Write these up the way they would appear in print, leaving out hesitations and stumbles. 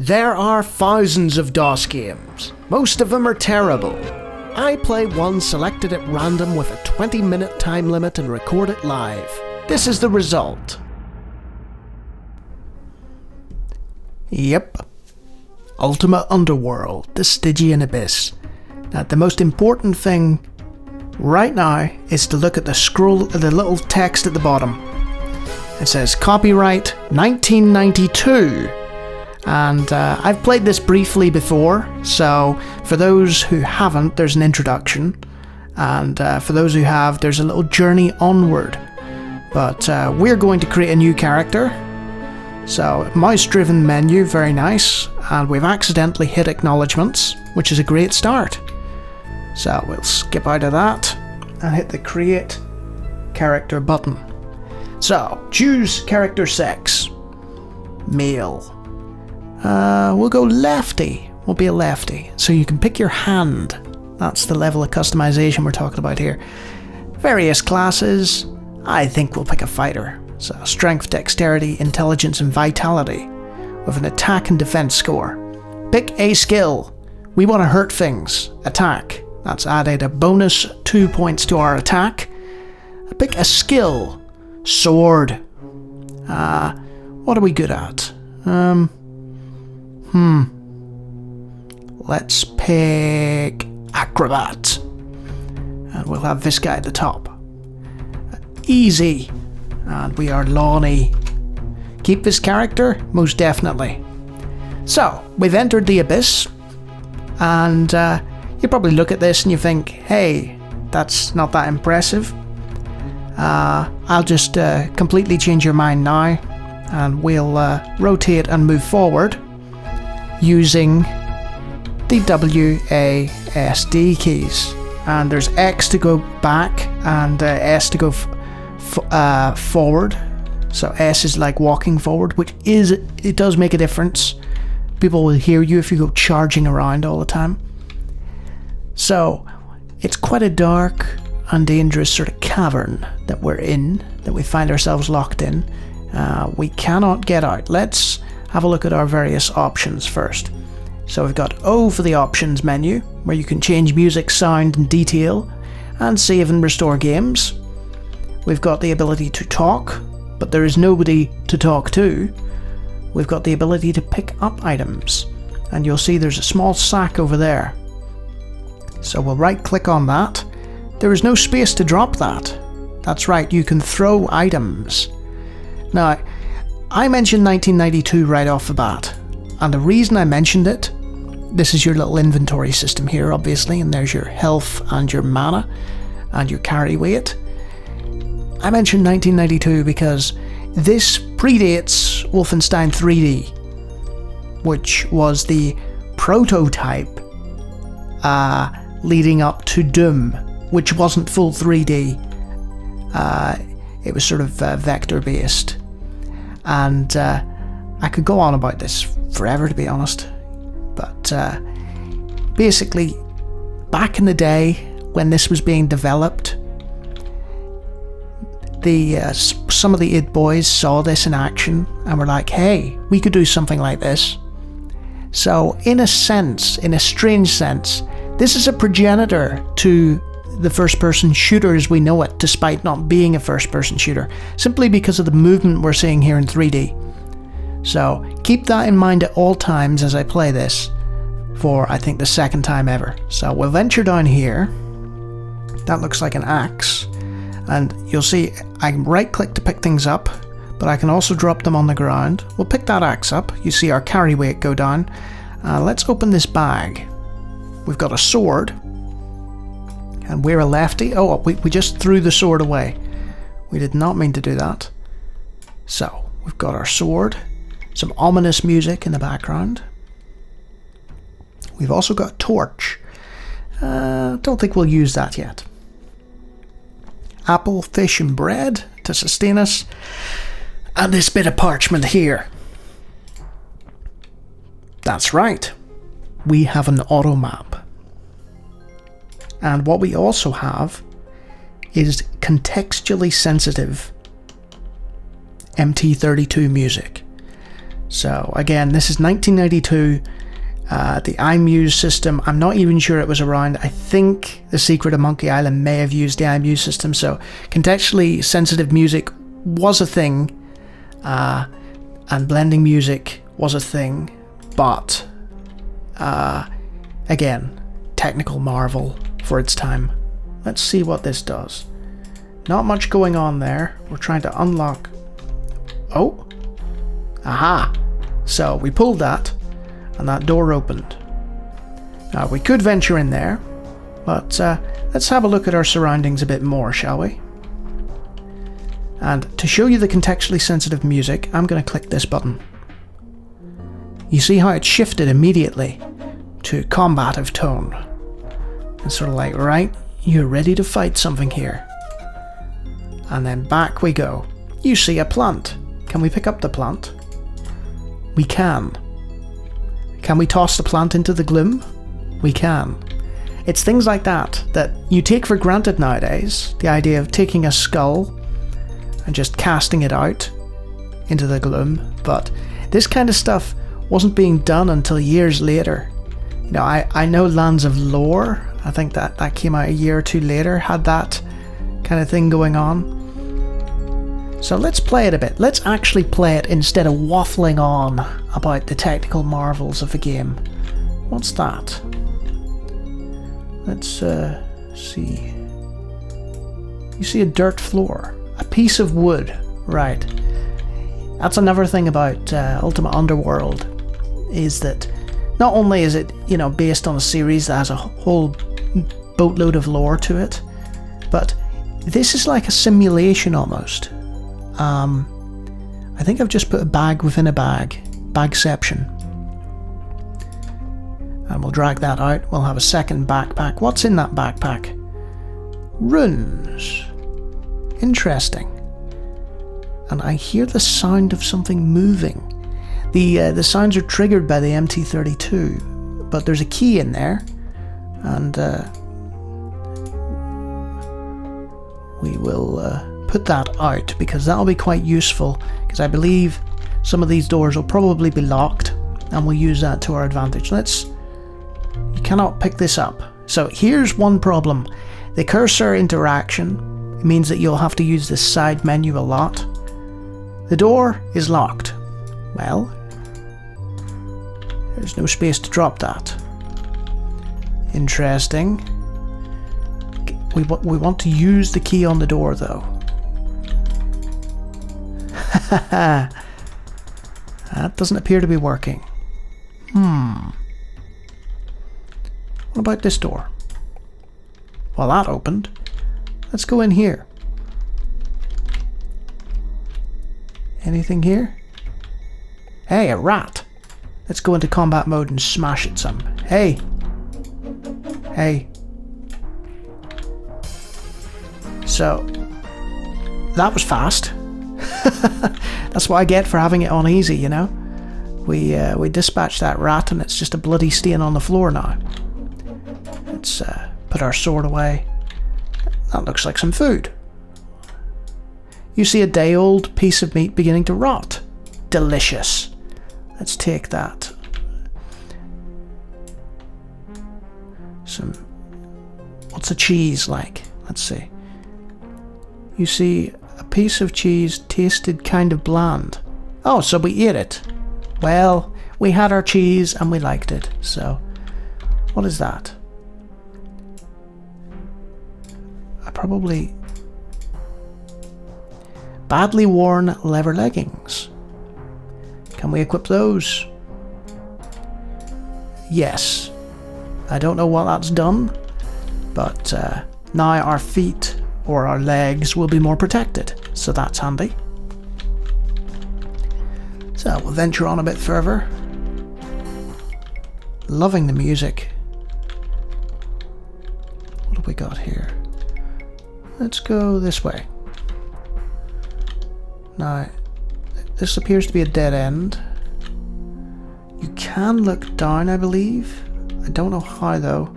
There are thousands of DOS games. Most of them are terrible. I play one selected at random with a 20-minute time limit and record it live. This is the result. Yep. Ultima Underworld, the Stygian Abyss. Now, the most important thing right now is to look at the little text at the bottom. It says copyright 1992. And I've played this briefly before, so for those who haven't, there's an introduction, and for those who have, there's a little journey onward. But we're going to create a new character, so mouse-driven menu, very nice, and we've accidentally hit acknowledgements, which is a great start. So we'll skip out of that and hit the Create Character button. So, choose character sex. Male. We'll go lefty. We'll be a lefty. So you can pick your hand. That's the level of customization we're talking about here. Various classes. I think we'll pick a fighter. So strength, dexterity, intelligence, and vitality. With an attack and defense score. Pick a skill. We want to hurt things. Attack. That's added a bonus 2 points to our attack. Pick a skill. Sword. What are we good at? Let's pick Acrobat. And we'll have this guy at the top. Easy. And we are Lonnie. Keep this character? Most definitely. So, we've entered the Abyss. And you probably look at this and you think, hey, that's not that impressive. I'll just completely change your mind now. And we'll rotate and move forward using the WASD keys. And there's X to go back and S to go forward. So S is like walking forward, which it does make a difference. People will hear you if you go charging around all the time. So it's quite a dark and dangerous sort of cavern that we're in, that we find ourselves locked in. We cannot get out. Let's have a look at our various options first. So we've got O for the options menu, where you can change music, sound and detail, and save and restore games. We've got the ability to talk, but there is nobody to talk to. We've got the ability to pick up items, and you'll see there's a small sack over there. So we'll right click on that. There is no space to drop that. That's right, you can throw items. Now, I mentioned 1992 right off the bat, and the reason I mentioned it, this is your little inventory system here, obviously, and there's your health and your mana and your carry weight. I mentioned 1992 because this predates Wolfenstein 3D, which was the prototype leading up to Doom, which wasn't full 3D. It was sort of vector-based. And I could go on about this forever, to be honest. But basically, back in the day when this was being developed, some of the id boys saw this in action and were like, hey, we could do something like this. So in a sense, in a strange sense, this is a progenitor to the first-person shooter as we know it, despite not being a first-person shooter, simply because of the movement we're seeing here in 3D. So keep that in mind at all times as I play this for, I think, the second time ever. So we'll venture down here. That looks like an axe. And you'll see I can right-click to pick things up, but I can also drop them on the ground. We'll pick that axe up. You see our carry weight go down. Let's open this bag. We've got a sword. And we're a lefty. Oh, we just threw the sword away. We did not mean to do that. So, we've got our sword. Some ominous music in the background. We've also got a torch. Don't think we'll use that yet. Apple, fish and bread to sustain us. And this bit of parchment here. That's right. We have an auto map. And what we also have is contextually sensitive MT32 music. So again, this is 1992. The iMuse system, I'm not even sure it was around. I think The Secret of Monkey Island may have used the iMuse system, so contextually sensitive music was a thing, and blending music was a thing, but again, technical marvel for its time. Let's see what this does. Not much going on there. We're trying to unlock... Oh! Aha! So we pulled that, and that door opened. Now we could venture in there, but let's have a look at our surroundings a bit more, shall we? And to show you the contextually sensitive music, I'm going to click this button. You see how it shifted immediately to combative tone. It's sort of like, right, you're ready to fight something here. And then back we go. You see a plant. Can we pick up the plant? We can. Can we toss the plant into the gloom? We can. It's things like that that you take for granted nowadays. The idea of taking a skull and just casting it out into the gloom. But this kind of stuff wasn't being done until years later. You know, I know Lands of Lore, I think that came out a year or two later, had that kind of thing going on. So let's play it a bit. Let's actually play it instead of waffling on about the technical marvels of the game. What's that? Let's see. You see a dirt floor. A piece of wood. Right. That's another thing about Ultima Underworld, is that not only is it, you know, based on a series that has a whole boatload of lore to it, but this is like a simulation almost. I think I've just put a bag within a bag. Bagception. And we'll drag that out. We'll have a second backpack. What's in that backpack? Runes. Interesting. And I hear the sound of something moving. The sounds are triggered by the MT32, but there's a key in there, and we will put that out because that'll be quite useful, because I believe some of these doors will probably be locked, and we'll use that to our advantage. You cannot pick this up. So here's one problem. The cursor interaction means that you'll have to use this side menu a lot. The door is locked. Well, there's no space to drop that. Interesting. We want to use the key on the door though. That doesn't appear to be working. What about this door? Well, that opened. Let's go in here. Anything here? Hey, a rat. Let's go into combat mode and smash it some. Hey. Hey. So, that was fast. That's what I get for having it on easy, you know? We dispatched that rat and it's just a bloody stain on the floor now. Let's put our sword away. That looks like some food. You see a day-old piece of meat beginning to rot. Delicious. Let's take that. What's a cheese like? Let's see. You see a piece of cheese tasted kind of bland. Oh, so we ate it. Well, we had our cheese and we liked it. So, what is that? Badly worn leather leggings. Can we equip those? Yes. I don't know what that's done, but now our feet or our legs will be more protected, so that's handy. So we'll venture on a bit further. Loving the music. What have we got here? Let's go this way. Now, this appears to be a dead end. You can look down, I believe. I don't know how though.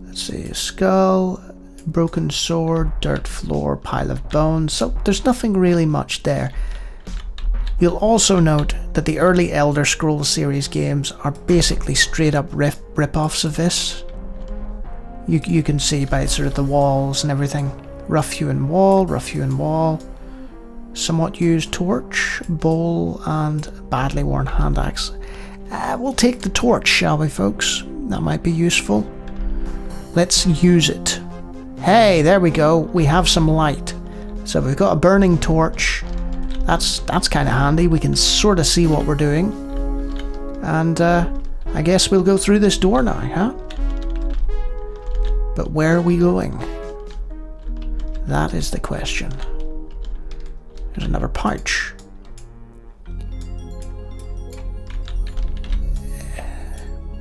Let's see, a skull, broken sword, dirt floor, pile of bones. So there's nothing really much there. You'll also note that the early Elder Scrolls series games are basically straight up rip-offs of this. You can see by sort of the walls and everything. Rough hewn wall, somewhat used torch, bowl, and badly worn hand axe. We'll take the torch, shall we, folks? That might be useful. Let's use it. Hey, there we go. We have some light. So we've got a burning torch. That's kind of handy. We can sort of see what we're doing. And I guess we'll go through this door now, huh? But where are we going? That is the question. There's another pouch.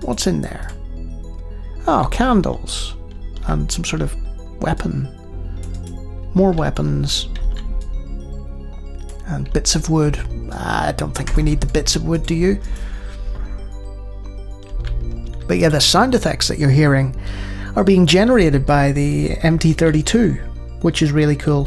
What's in there? Oh, candles. And some sort of weapon. More weapons. And bits of wood. I don't think we need the bits of wood, do you? But yeah, the sound effects that you're hearing are being generated by the MT32, which is really cool.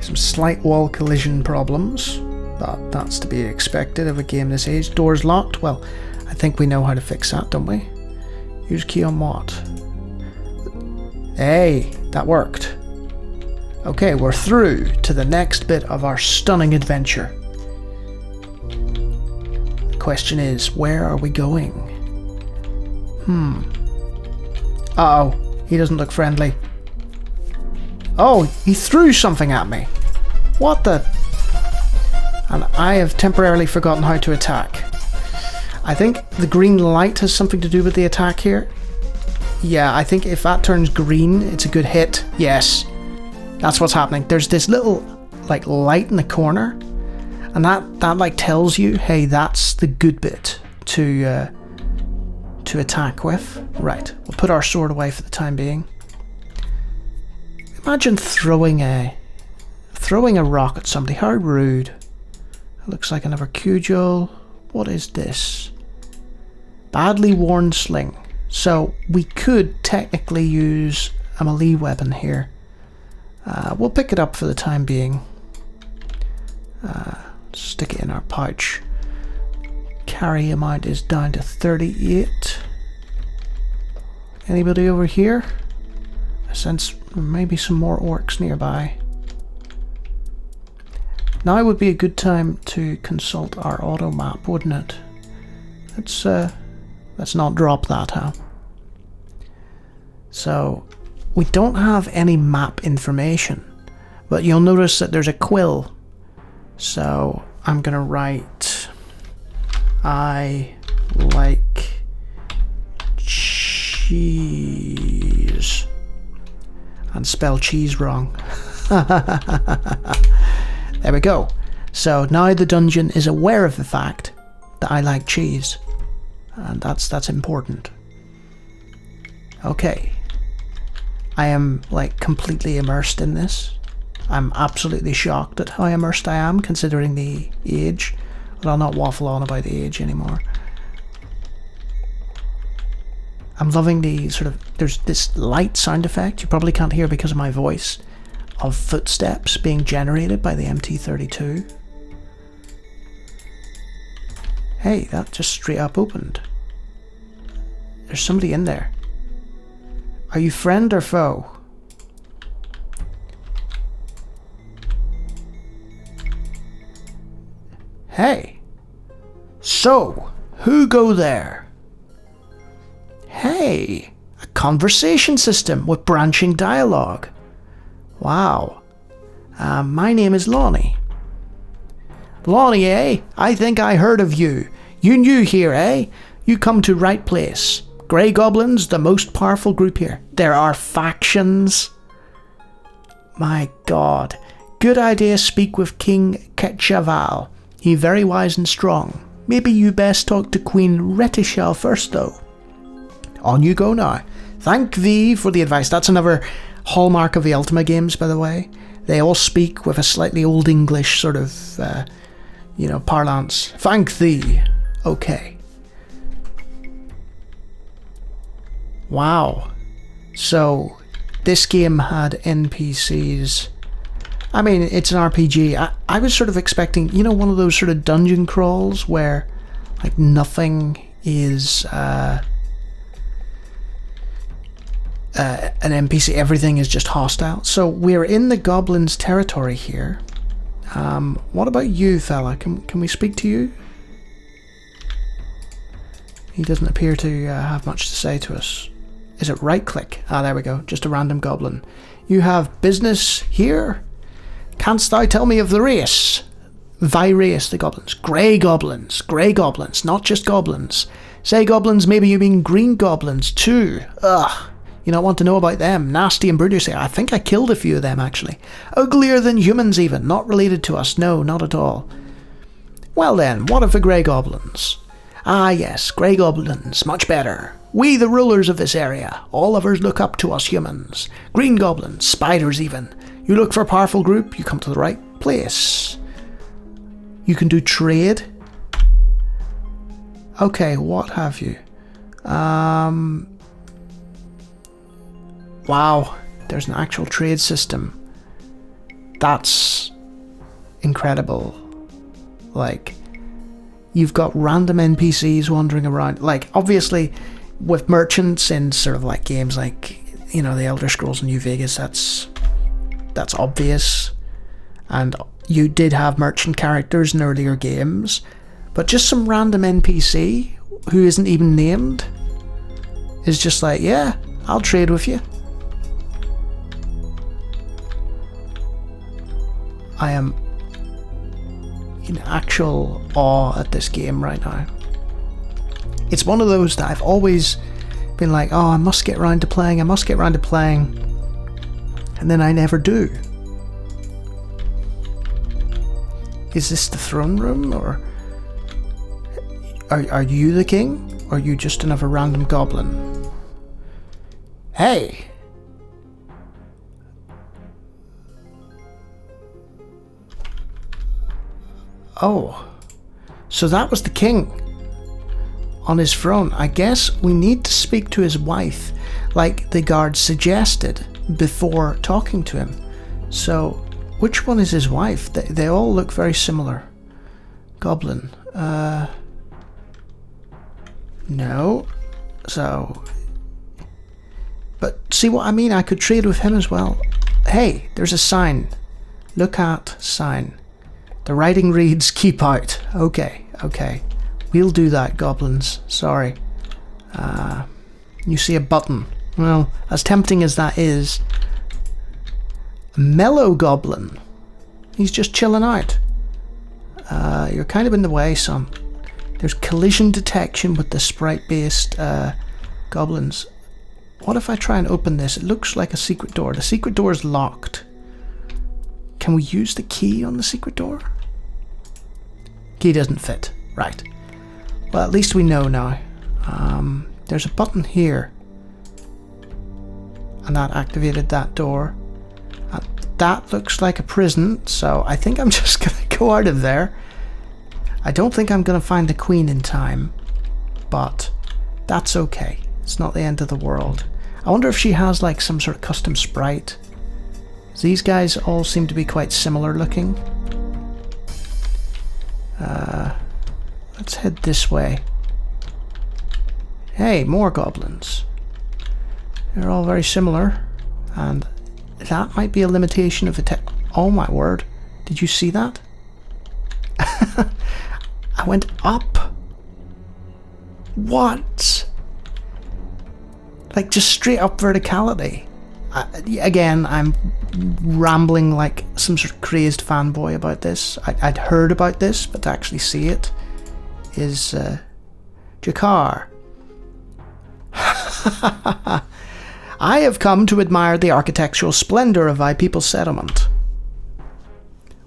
Some slight wall collision problems, but that's to be expected of a game this age. Doors locked? Well, I think we know how to fix that, don't we? Use key on what? Hey, that worked. Okay, we're through to the next bit of our stunning adventure. The question is, where are we going? Uh-oh, he doesn't look friendly. Oh, he threw something at me. What the? And I have temporarily forgotten how to attack. I think the green light has something to do with the attack here. Yeah, I think if that turns green, it's a good hit. Yes, that's what's happening. There's this little, like, light in the corner, and that like tells you, hey, that's the good bit to attack with. Right, we'll put our sword away for the time being. Imagine throwing a rock at somebody. How rude. It looks like another cudgel. What is this? Badly worn sling. So we could technically use a melee weapon here. We'll pick it up for the time being. Stick it in our pouch. Carry amount is down to 38. Anybody over here? I sense maybe some more orcs nearby. Now would be a good time to consult our auto map, wouldn't it? Let's not drop that, huh? So, we don't have any map information, but you'll notice that there's a quill. So, I'm gonna write, I like cheese. And spell cheese wrong. There we go. So now the dungeon is aware of the fact that I like cheese. And that's important. Okay. I am, like, completely immersed in this. I'm absolutely shocked at how immersed I am, considering the age. But I'll not waffle on about the age anymore. I'm loving the sort of, there's this light sound effect, you probably can't hear because of my voice, of footsteps being generated by the MT32. Hey, that just straight up opened. There's somebody in there. Are you friend or foe? Hey. So, who go there? Hey, a conversation system with branching dialogue. Wow. My name is Lonnie. Lonnie, eh? I think I heard of you. You new here, eh? You come to right place. Grey Goblins, the most powerful group here. There are factions. My God. Good idea speak with King Ketchaval. He very wise and strong. Maybe you best talk to Queen Retishal first, though. On you go now. Thank thee for the advice. That's another hallmark of the Ultima games, by the way. They all speak with a slightly Old English sort of, parlance. Thank thee. Okay. Wow. So, this game had NPCs I mean, it's an RPG. I was sort of expecting, you know, one of those sort of dungeon crawls where, like, nothing is an NPC. Everything is just hostile. So we're in the goblins' territory here. What about you, fella? Can we speak to you? He doesn't appear to have much to say to us. Is it right click? Ah, there we go. Just a random goblin. You have business here? Canst thou tell me of the race? Thy race, the goblins. Grey goblins. Grey goblins, not just goblins. Say goblins, maybe you mean green goblins too. Ugh. You don't want to know about them. Nasty and broody. I think I killed a few of them, actually. Uglier than humans even. Not related to us. No, not at all. Well then, what of the grey goblins? Ah yes, grey goblins. Much better. We, the rulers of this area. All of us look up to us humans. Green goblins. Spiders even. You look for a powerful group, you come to the right place. You can do trade. Okay, what have you? Wow, there's an actual trade system. That's incredible. Like, you've got random NPCs wandering around. Like, obviously, with merchants in sort of like games like, you know, the Elder Scrolls New Vegas, that's obvious. And you did have merchant characters in earlier games, but just some random NPC who isn't even named is just like, yeah, I'll trade with you. I am in actual awe at this game right now. It's one of those that I've always been like, oh, I must get round to playing, and then I never do. Is this the throne room, or are you the king, or are you just another random goblin? Hey! Oh, so that was the king on his throne. I guess we need to speak to his wife, like the guard suggested before talking to him. So, which one is his wife? They all look very similar. Goblin. No. So, but see what I mean? I could trade with him as well. Hey, there's a sign. Look at sign. The writing reads, keep out. Okay. We'll do that, goblins. Sorry. You see a button. Well, as tempting as that is, a mellow goblin. He's just chilling out. You're kind of in the way, son. There's collision detection with the sprite-based goblins. What if I try and open this? It looks like a secret door. The secret door is locked. Can we use the key on the secret door? Key doesn't fit. Right. Well, at least we know now. There's a button here. And that activated that door. That looks like a prison, so I think I'm just going to go out of there. I don't think I'm going to find the queen in time, but that's okay. It's not the end of the world. I wonder if she has like some sort of custom sprite. These guys all seem to be quite similar looking. Let's head this way. Hey, more goblins. They're all very similar, and that might be a limitation of the oh my word, did you see that? I went up. What? Like just straight up verticality. Again, I'm rambling like some sort of crazed fanboy about this. I'd heard about this, but to actually see it is Jakar. I have come to admire the architectural splendor of thy people's settlement.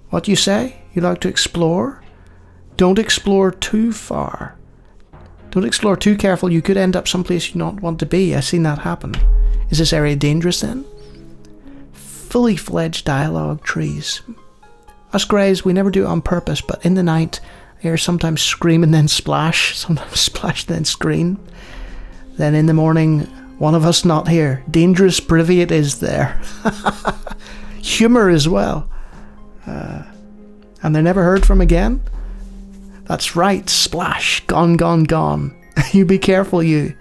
What do you say? You like to explore? Don't explore too far. Don't explore too careful. You could end up someplace you don't want to be. I've seen that happen. Is this area dangerous then? Fully fledged dialogue trees. Us greys, we never do it on purpose, but in the night, I hear sometimes scream and then splash, sometimes splash and then scream. Then in the morning, one of us not here. Dangerous privy it is there. Humour as well. And they're never heard from again? That's right, Splash, gone, gone, gone. You be careful, you.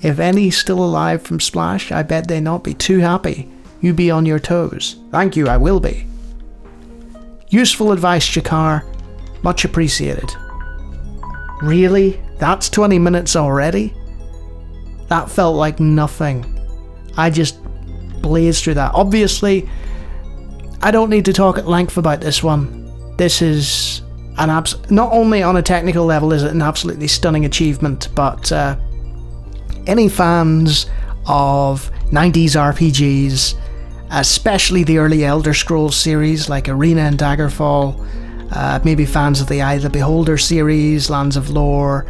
If any's still alive from Splash, I bet they not be too happy. You be on your toes. Thank you, I will be. Useful advice, Jakar. Much appreciated. Really? That's 20 minutes already? That felt like nothing. I just blazed through that. Obviously, I don't need to talk at length about this one. This is an not only on a technical level is it an absolutely stunning achievement, but any fans of 90s RPGs, especially the early Elder Scrolls series like Arena and Daggerfall, maybe fans of the Eye of the Beholder series, Lands of Lore,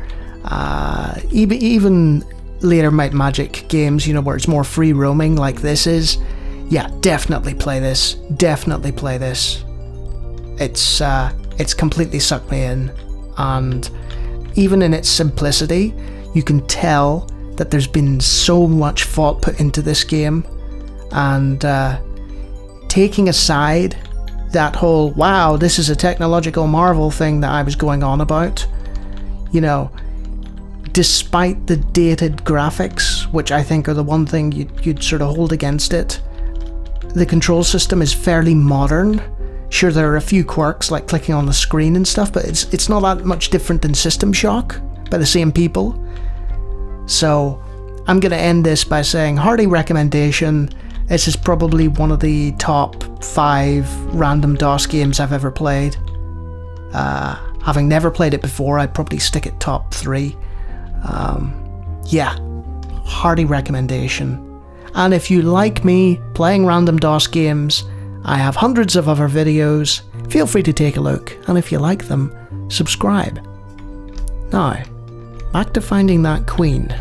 even later Might and Magic games, you know, where it's more free roaming like this is. Yeah, definitely play this. Definitely play this. It's completely sucked me in, and even in its simplicity, you can tell that there's been so much thought put into this game, and taking aside that whole, wow, this is a technological marvel thing that I was going on about, you know, despite the dated graphics, which I think are the one thing you'd sort of hold against it, the control system is fairly modern. Sure, there are a few quirks like clicking on the screen and stuff, but it's not that much different than System Shock by the same people. So I'm going to end this by saying hearty recommendation. This is probably one of the top 5 random DOS games I've ever played. Having never played it before, I'd probably stick it top 3. Yeah, hearty recommendation. And if you like me playing random DOS games, I have hundreds of other videos. Feel free to take a look, and if you like them, subscribe. Now, back to finding that queen.